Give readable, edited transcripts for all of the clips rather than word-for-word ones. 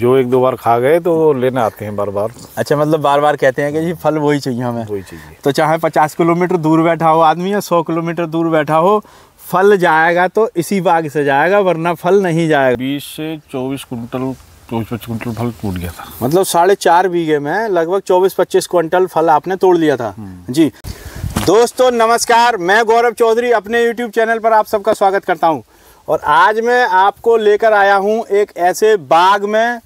जो एक दो बार खा गए तो लेने आते हैं बार बार। अच्छा, मतलब बार बार कहते हैं कि जी फल वही चाहिए हमें, वही चाहिए। तो चाहे 50 किलोमीटर दूर बैठा हो आदमी या 100 किलोमीटर दूर बैठा हो, फल जाएगा तो इसी बाग से जाएगा, वरना फल नहीं जाएगा। 20 से 24 कुंटल 24-25 कुंटल फल टूट गया था। मतलब 4.5 बीघे में लगभग 24-25 क्विंटल फल आपने तोड़ लिया था। जी दोस्तों नमस्कार, मैं गौरव चौधरी अपने YouTube चैनल पर आप सबका स्वागत करता हूं। और आज मैं आपको लेकर आया हूं एक ऐसे बाग में,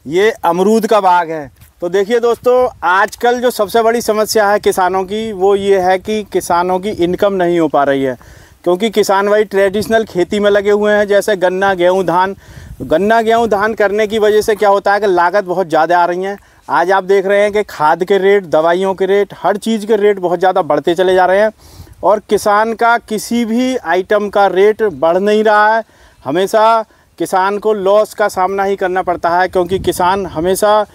ये अमरूद का बाग है। तो देखिए दोस्तों, आजकल जो सबसे बड़ी समस्या है किसानों की, वो ये है कि किसानों की इनकम नहीं हो पा रही है, क्योंकि किसान भाई ट्रेडिशनल खेती में लगे हुए हैं, जैसे गन्ना गेहूं धान करने की वजह से क्या होता है कि लागत बहुत ज़्यादा आ रही है। आज आप देख रहे हैं कि खाद के रेट, दवाइयों के रेट, हर चीज़ के रेट बहुत ज़्यादा बढ़ते चले जा रहे हैं और किसान का किसी भी आइटम का रेट बढ़ नहीं रहा है। हमेशा किसान को लॉस का सामना ही करना पड़ता है, क्योंकि किसान हमेशा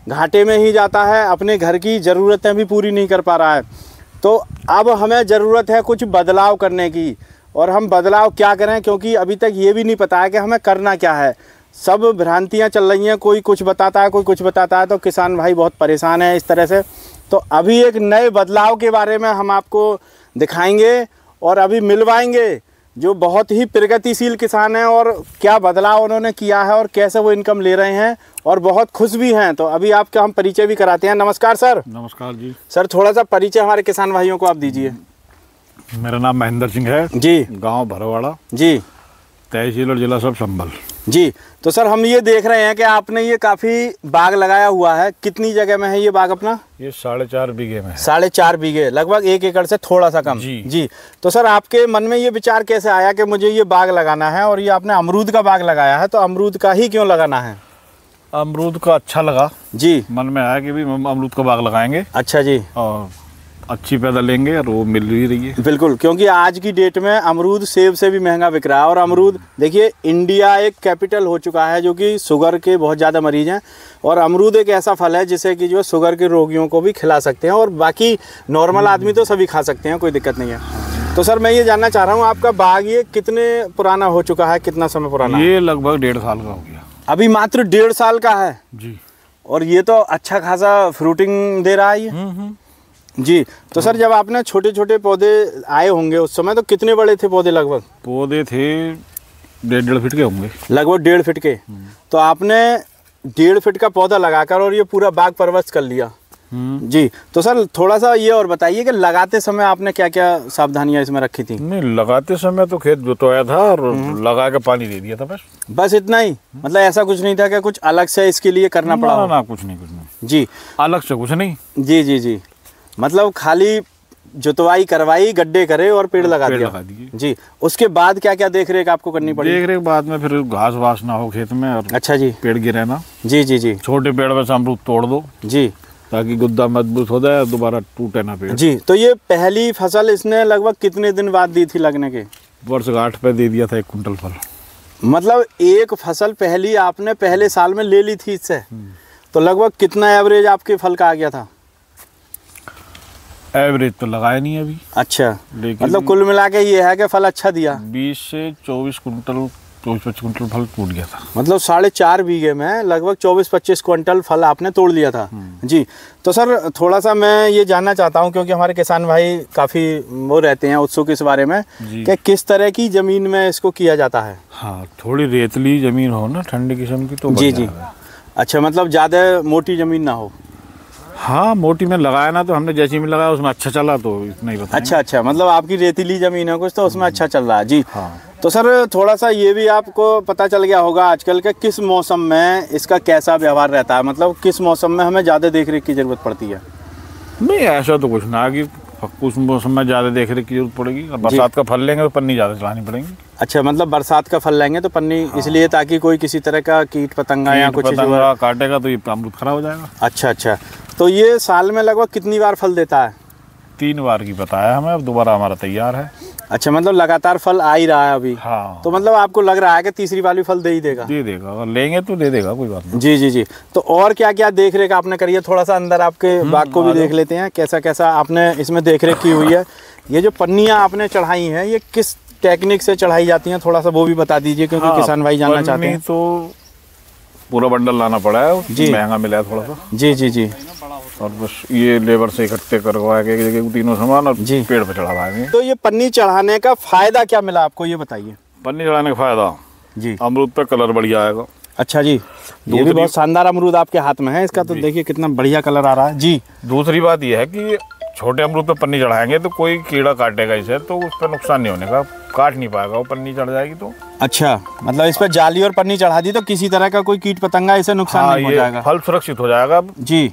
घाटे में ही जाता है, अपने घर की ज़रूरतें भी पूरी नहीं कर पा रहा है। तो अब हमें ज़रूरत है कुछ बदलाव करने की, और हम बदलाव क्या करें, क्योंकि अभी तक ये भी नहीं पता है कि हमें करना क्या है। सब भ्रांतियां चल रही हैं, कोई कुछ बताता है, कोई कुछ बताता है, तो किसान भाई बहुत परेशान है इस तरह से। तो अभी एक नए बदलाव के बारे में हम आपको दिखाएंगे और अभी मिलवाएंगे जो बहुत ही प्रगतिशील किसान हैं, और क्या बदलाव उन्होंने किया है और कैसे वो इनकम ले रहे हैं, और बहुत खुश भी हैं। तो अभी आपका हम परिचय भी कराते हैं। नमस्कार सर। नमस्कार जी। सर थोड़ा सा परिचय हमारे किसान भाइयों को आप दीजिए। मेरा नाम महेंद्र सिंह है जी, गांव भरवाड़ा जी, तहसील और जिला सब संभल जी। तो सर हम ये देख रहे हैं कि आपने ये काफ़ी बाग लगाया हुआ है। कितनी जगह में है ये बाग अपना? ये 4.5 बीघे में है। 4.5 बीघे, लगभग 1 एकड़ से थोड़ा सा कम। जी। तो सर आपके मन में ये विचार कैसे आया कि मुझे ये बाग लगाना है, और ये आपने अमरूद का बाग लगाया है, तो अमरूद का ही क्यों लगाना है? अमरूद का अच्छा लगा जी, मन में आया कि भी अमरूद का बाग लगाएंगे। अच्छा जी। और अच्छी पैदा लेंगे और वो मिल भी रही है। बिल्कुल, क्योंकि आज की डेट में अमरूद सेब से भी महंगा बिक रहा है। और अमरूद देखिए, इंडिया एक कैपिटल हो चुका है जो कि शुगर के बहुत ज़्यादा मरीज हैं, और अमरूद एक ऐसा फल है जिसे कि जो शुगर के रोगियों को भी खिला सकते हैं, और बाकी नॉर्मल आदमी तो सभी खा सकते हैं, कोई दिक्कत नहीं है। तो सर मैं ये जानना चाह रहा हूँ, आपका बाग ये कितने पुराना हो चुका है, कितना समय पुराना? ये लगभग 1.5 साल का हो गया। अभी मात्र 1.5 साल का है जी। और ये तो अच्छा खासा फ्रूटिंग दे रहा है ये। जी। तो सर जब आपने छोटे छोटे पौधे आए होंगे उस समय, तो कितने बड़े थे पौधे? लगभग पौधे थे 1.5 फीट के होंगे। लगभग 1.5 फीट के। तो आपने 1.5 फीट का पौधा लगाकर और ये पूरा बाग परवरिश कर लिया। जी। तो सर थोड़ा सा ये और बताइए कि लगाते समय आपने क्या क्या सावधानियां इसमें रखी थी? नहीं, लगाते समय तो खेत जोतवाया था और लगा के पानी दे दिया था, बस इतना ही? मतलब ऐसा कुछ नहीं था कि कुछ अलग से इसके लिए करना पड़ा? ना, कुछ नहीं। जी, अलग से कुछ नहीं। जी जी जी। मतलब खाली जुतवाई करवाई, गड्ढे करे और पेड़ लगा दिए। जी। उसके बाद क्या क्या देख रेख आपको करनी पड़ी? देख रेख बाद में फिर घास वास ना हो खेत में, और अच्छा जी, पेड़ गिरे ना। जी जी जी। छोटे पेड़ में से अमरूद तोड़ दो जी, ताकि गुद्दा मजबूत हो जाए, दोबारा टूटे ना पेड़। जी। तो ये पहली फसल इसने लगभग कितने दिन बाद दी थी लगने के? वर्षगांठ पे दे दिया था 1 कुंटल फल। मतलब एक फसल पहली आपने पहले साल में ले ली थी इससे, तो लगभग कितना एवरेज आपके फल का आ गया था? एवरेज तो लगाया नहीं अभी। अच्छा, मतलब कुल मिला के ये है कि फल अच्छा दिया। 20 से 24 कुंटल 24-25 कुंटल फल टूट गया था। मतलब 4.5 बीघे में लगभग 24-25 क्विंटल फल आपने तोड़ लिया था। जी। तो सर थोड़ा सा मैं ये जानना चाहता हूँ, क्योंकि हमारे किसान भाई काफ़ी वो रहते हैं उत्सुक इस बारे में कि किस तरह की ज़मीन में इसको किया जाता है। हाँ, थोड़ी रेतली ज़मीन हो ना, ठंडी किस्म की, तो जी जी। अच्छा, मतलब ज़्यादा मोटी ज़मीन ना हो? हाँ, मोटी में लगाया ना, तो हमने जैसी में लगाया उसमें अच्छा चला, तो इतना ही बताएं। अच्छा, मतलब आपकी रेतीली ज़मीन है कुछ, तो उसमें अच्छा चल रहा है। जी। हाँ। तो सर थोड़ा सा ये भी आपको पता चल गया होगा आजकल के किस मौसम में इसका कैसा व्यवहार रहता है, मतलब किस मौसम में हमें ज़्यादा देख रेख की ज़रूरत पड़ती है? नहीं, ऐसा तो कुछ ना कि कुछ मौसम में ज़्यादा देख रेख की जरूरत पड़ेगी। बरसात का फल लेंगे तो पन्नी ज़्यादा चलानी पड़ेगी। अच्छा, मतलब बरसात का फल लेंगे तो पन्नी, हाँ। इसलिए ताकि कोई किसी तरह का कीट पतंगा या कुछ काटेगा तो ये अमरूद खराब हो जाएगा। अच्छा। तो ये साल में लगभग कितनी बार फल देता है? 3 बार की बताया हमें, अब दोबारा हमारा तैयार है। अच्छा, मतलब लगातार फल आ ही रहा है अभी। हाँ। तो मतलब आपको लग रहा है कि तीसरी बार भी फल दे ही देगा? दे देगा, अगर लेंगे तो दे देगा, कोई बात नहीं। जी जी जी। तो और क्या क्या देख रेख आपने करी है? थोड़ा सा अंदर आपके बाग को भी देख लेते हैं, कैसा कैसा आपने इसमें देख रेख की हुई है। ये जो पन्नियाँ आपने चढ़ाई हैं, ये किस टेक्निक से चढ़ाई जाती हैं, थोड़ा सा वो भी बता दीजिए, क्योंकि किसान भाई जानना चाहते हैं। तो पूरा बंडल लाना पड़ा है जी। महंगा मिला है थोड़ा सा। जी जी जी। और बस ये लेबर से इकट्ठे करवा के एक जगह तीनों सामान और जी। पेड़ पे चढ़ावाएंगे। तो ये पन्नी चढ़ाने का फायदा क्या मिला आपको, ये बताइए। पन्नी चढ़ाने का फायदा, जी अमरूद पे कलर बढ़िया आएगा। अच्छा जी, ये भी बहुत शानदार अमरूद आपके हाथ में है इसका, तो देखिए कितना बढ़िया कलर आ रहा है जी। दूसरी बात यह है कि छोटे अमरूद पे पन्नी चढ़ाएंगे तो कोई कीड़ा काटेगा इसे, तो उस पर नुकसान नहीं होने का, काट नहीं पाएगा वो पन्नी चढ़ जाएगी तो। अच्छा, मतलब इस पर जाली और पन्नी चढ़ा दी तो किसी तरह का कोई कीट पतंगा इसे नुकसान नहीं हो जाएगा। फल सुरक्षित हो जाएगा जी।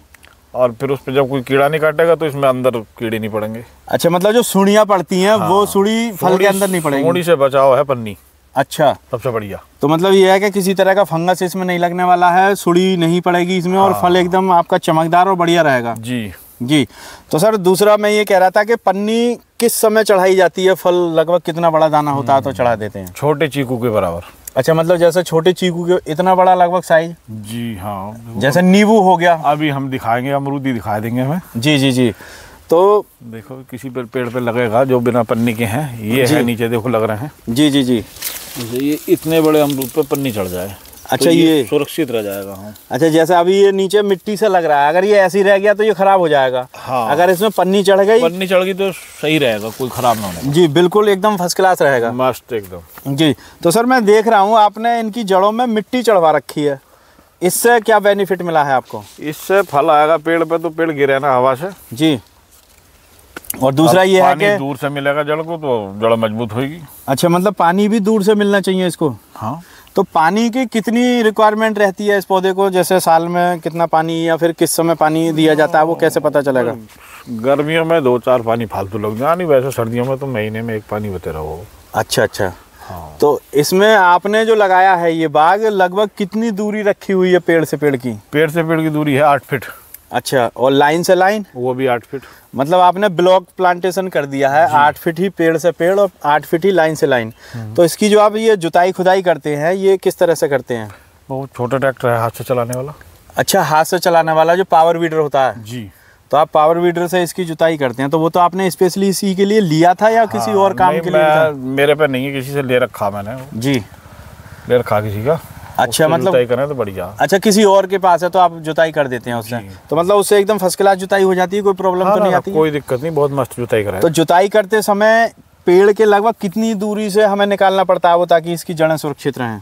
और फिर उस पर जब कोई कीड़ा नहीं काटेगा तो इसमें अंदर कीड़े नहीं पड़ेंगे। अच्छा, मतलब जो सुड़ियाँ पड़ती हैं वो सुड़ी फल के अंदर नहीं पड़ेगी। सुड़ी से बचाव है पन्नी। अच्छा, सबसे बढ़िया। तो मतलब ये है कि किसी तरह का फंगस इसमें नहीं लगने वाला है, सुड़ी नहीं पड़ेगी इसमें, और फल एकदम आपका चमकदार और बढ़िया रहेगा। जी जी। तो सर दूसरा मैं ये कह रहा था कि पन्नी किस समय चढ़ाई जाती है, फल लगभग कितना बड़ा दाना होता है तो चढ़ा देते हैं? छोटे चीकू के बराबर। अच्छा, मतलब जैसे छोटे चीकू के इतना बड़ा लगभग साइज? जी हाँ, जैसे नींबू हो गया। अभी हम दिखाएंगे, अमरूद ही दिखा देंगे हमें। जी जी जी। तो देखो किसी पर पेड़ पे लगेगा जो बिना पन्नी के हैं, ये है नीचे देखो लग रहे हैं। जी जी जी। ये इतने बड़े अमरूद पे पन्नी चढ़ जाए अच्छा, तो ये सुरक्षित रह जाएगा। हाँ। अच्छा, जैसे अभी ये नीचे मिट्टी से लग रहा है, अगर ये ऐसे ही रह गया तो ये खराब हो जाएगा। हाँ। अगर इसमें पन्नी चढ़ गई तो सही रहेगा, कोई खराब ना होने। जी बिल्कुल, एकदम फर्स्ट क्लास रहेगा, मस्त एकदम। जी। तो सर मैं देख रहा हूँ आपने इनकी जड़ों में मिट्टी चढ़वा रखी है, इससे क्या बेनिफिट मिला है आपको? इससे फल आएगा पेड़ पे, तो पेड़ गिरे ना हवा से। जी। और दूसरा ये है कि दूर से मिलेगा जड़ को तो जड़ मजबूत होगी। अच्छा, मतलब पानी भी दूर से मिलना चाहिए इसको? हाँ। तो पानी की कितनी रिक्वायरमेंट रहती है इस पौधे को, जैसे साल में कितना पानी या फिर किस समय पानी दिया जाता है, वो कैसे पता चलेगा? गर्मियों में 2-4 पानी फालतू लग जाए, नहीं वैसे सर्दियों में तो महीने में 1 पानी बते रहो। अच्छा अच्छा। हाँ। तो इसमें आपने जो लगाया है ये बाग, लगभग कितनी दूरी रखी हुई है पेड़ से पेड़ की? पेड़ से पेड़ की दूरी है 8 फीट। अच्छा, और लाइन से लाइन? वो भी 8 फीट। मतलब आपने ब्लॉक प्लांटेशन कर दिया है, 8 फीट ही पेड़ से पेड़ और 8 फीट ही लाइन से लाइन। तो इसकी जो आप ये जुताई खुदाई करते हैं, ये किस तरह से करते हैं? बहुत छोटा ट्रैक्टर है हाथ से चलाने वाला। अच्छा, हाथ से चलाने वाला जो पावर वीडर होता है? जी। तो आप पावर वीडर से इसकी जुताई करते हैं, तो वो तो आपने स्पेशली इसी के लिए लिया था या किसी और काम के लिए था? मेरे पे नहीं है, किसी से ले रखा मैंने। जी, ले रखा किसी का। अच्छा, मतलब जुताई करें तो बढ़िया। अच्छा, किसी और के पास है तो आप जुताई कर देते हैं उससे, तो मतलब उससे एकदम फर्स्ट क्लास जुताई हो जाती है, कोई प्रॉब्लम तो नहीं आती? कोई दिक्कत नहीं, बहुत मस्त जुताई कराए। तो जुताई करते समय पेड़ के लगभग कितनी दूरी से हमें निकालना पड़ता है वो, ताकि इसकी जड़ें सुरक्षित रहें?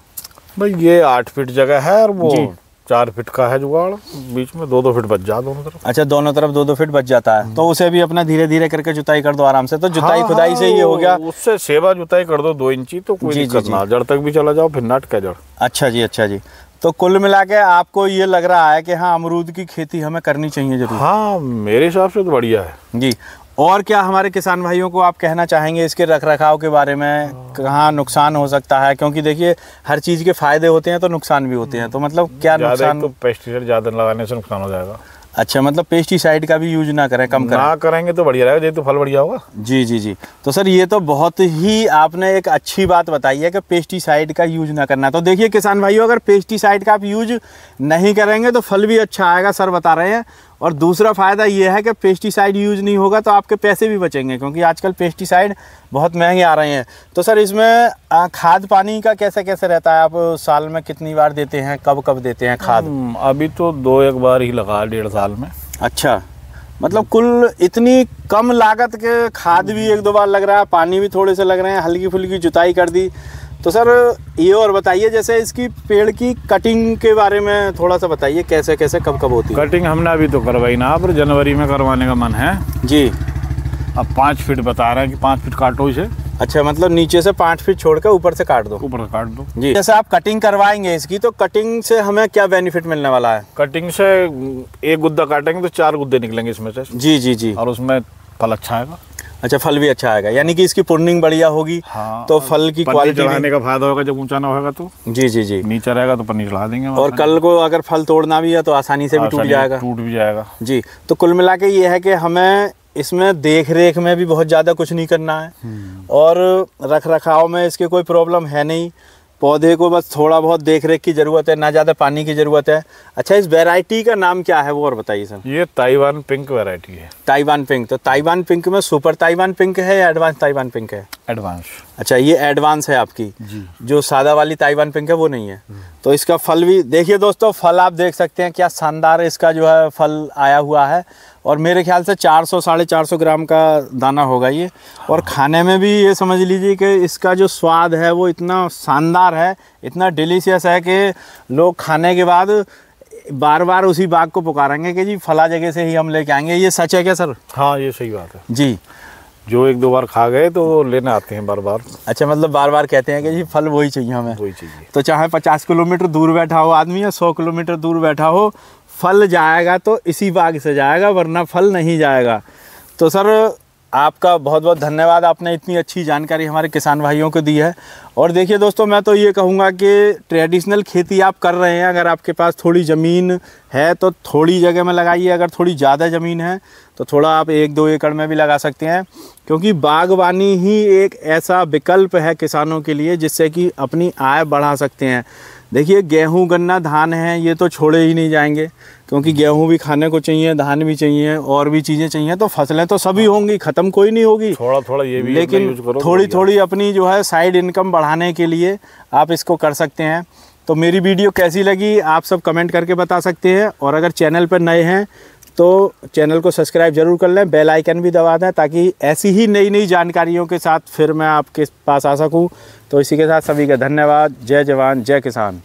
भाई ये 8 फीट जगह है और वो 4 फीट का है जुगाड़, बीच में 2-2 फीट बच जा दोनों तरफ। अच्छा, दोनों तरफ 2-2 फीट बच जाता है, तो उसे भी अपना धीरे धीरे करके जुताई कर दो आराम से। तो जुताई खुदाई से ये हो गया, उससे सेवा जुताई कर दो 2 इंची तो कोई दिक्कत ना, जड़ तक भी चला जाओ फिर नाट का जड़। अच्छा जी, अच्छा जी। तो कुल मिला के आपको ये लग रहा है कि हाँ, अमरूद की खेती हमें करनी चाहिए जरूर? हाँ, मेरे हिसाब से तो बढ़िया है जी। और क्या हमारे किसान भाइयों को आप कहना चाहेंगे इसके रख रखाव के बारे में, कहाँ नुकसान हो सकता है? क्योंकि देखिए हर चीज़ के फायदे होते हैं तो नुकसान भी होते हैं, तो मतलब क्या नुकसान? तो पेस्टिसाइड ज़्यादा लगाने से नुकसान हो जाएगा। अच्छा, मतलब पेस्टिसाइड का भी यूज ना करें, कम करें? ना करेंगे तो बढ़िया रहेगा, ये तो फल बढ़िया होगा। जी जी जी। तो सर ये तो बहुत ही आपने एक अच्छी बात बताई है कि पेस्टिसाइड का यूज ना करना। तो देखिए किसान भाइयों, अगर पेस्टिसाइड का आप यूज नहीं करेंगे तो फल भी अच्छा आएगा, सर बता रहे हैं। और दूसरा फ़ायदा ये है कि पेस्टिसाइड यूज नहीं होगा तो आपके पैसे भी बचेंगे, क्योंकि आजकल पेस्टिसाइड बहुत महंगे आ रहे हैं। तो सर इसमें खाद पानी का कैसे कैसे रहता है? आप साल में कितनी बार देते हैं, कब कब देते हैं खाद? अभी तो 2-1 बार ही लगा 1.5 साल में। अच्छा, मतलब कुल इतनी कम लागत के खाद भी 1-2 बार लग रहा है, पानी भी थोड़े से लग रहे हैं, हल्की फुल्की जुताई कर दी। तो सर ये और बताइए, जैसे इसकी पेड़ की कटिंग के बारे में थोड़ा सा बताइए, कैसे कैसे कब कब होती है? कटिंग हमने अभी तो करवाई ना, पर जनवरी में करवाने का मन है जी। अब 5 फीट बता रहे हैं कि 5 फीट काटो इसे। अच्छा, मतलब नीचे से 5 फीट छोड़ कर ऊपर से काट दो? ऊपर काट दो जी। जैसे आप कटिंग करवाएंगे इसकी, तो कटिंग से हमें क्या बेनिफिट मिलने वाला है? कटिंग से 1 गुद्दा काटेंगे तो 4 गुद्दे निकलेंगे इसमें से। जी जी जी। और उसमें फल अच्छा आएगा। अच्छा, फल भी अच्छा आएगा, यानी कि इसकी पुर्निंग बढ़िया होगी। हाँ, तो फल की क्वालिटी चढ़ाने का फायदा होगा, जब ऊंचा ना होगा तो। जी जी जी। नीचे रहेगा तो पन्नी चढ़ा देंगे, और कल को अगर फल तोड़ना भी है तो आसानी से भी टूट जाएगा। टूट भी जाएगा जी। तो कुल मिला के ये है कि हमें इसमें देख रेख में भी बहुत ज़्यादा कुछ नहीं करना है, और रख रखाव में इसके कोई प्रॉब्लम है नहीं। पौधे को बस थोड़ा बहुत देख रेख की ज़रूरत है, ना ज़्यादा पानी की ज़रूरत है। अच्छा, इस वैरायटी का नाम क्या है वो और बताइए सर? ये ताइवान पिंक वैरायटी है। Taiwan pink. तो ताइवान पिंक में सुपर ताइवान पिंक है या एडवांस ताइवान पिंक है? एडवांस। अच्छा, ये एडवांस है आपकी जी। जो सादा वाली ताइवान पिंक है वो नहीं है। तो इसका फल भी देखिए दोस्तों, फल आप देख सकते हैं क्या शानदार इसका जो है फल आया हुआ है। और मेरे ख्याल से 400 साढ़े 400 ग्राम का दाना होगा ये। और खाने में भी ये समझ लीजिए कि इसका जो स्वाद है वो इतना शानदार है, इतना डिलीशियस है कि लोग खाने के बाद बार बार उसी बाग को पुकारेंगे कि जी फला जगह से ही हम लेके आएंगे। ये सच है क्या सर? हाँ, ये सही बात है जी। जो एक दो बार खा गए तो लेने आते हैं बार बार। अच्छा, मतलब बार बार कहते हैं कि जी फल वही चाहिए हमें, वही चाहिए। तो चाहे 50 किलोमीटर दूर बैठा हो आदमी या 100 किलोमीटर दूर बैठा हो, फल जाएगा तो इसी बाग से जाएगा, वरना फल नहीं जाएगा। तो सर आपका बहुत बहुत धन्यवाद, आपने इतनी अच्छी जानकारी हमारे किसान भाइयों को दी है। और देखिए दोस्तों, मैं तो ये कहूँगा कि ट्रेडिशनल खेती आप कर रहे हैं, अगर आपके पास थोड़ी ज़मीन है तो थोड़ी जगह में लगाइए, अगर थोड़ी ज़्यादा ज़मीन है तो थोड़ा आप 1-2 एकड़ में भी लगा सकते हैं, क्योंकि बागवानी ही एक ऐसा विकल्प है किसानों के लिए जिससे कि अपनी आय बढ़ा सकते हैं। देखिए, गेहूं गन्ना धान है, ये तो छोड़े ही नहीं जाएंगे, क्योंकि गेहूं भी खाने को चाहिए, धान भी चाहिए, और भी चीज़ें चाहिए, तो फसलें तो सभी होंगी, ख़त्म कोई नहीं होगी। थोड़ा थोड़ा ये भी लेकिन यूज करो, थोड़ी थोड़ी अपनी जो है साइड इनकम बढ़ाने के लिए आप इसको कर सकते हैं। तो मेरी वीडियो कैसी लगी आप सब कमेंट करके बता सकते हैं। और अगर चैनल पर नए हैं तो चैनल को सब्सक्राइब जरूर कर लें, बेल आइकन भी दबा दें, ताकि ऐसी ही नई नई जानकारियों के साथ फिर मैं आपके पास आ सकूं। तो इसी के साथ सभी का धन्यवाद। जय जवान जय किसान।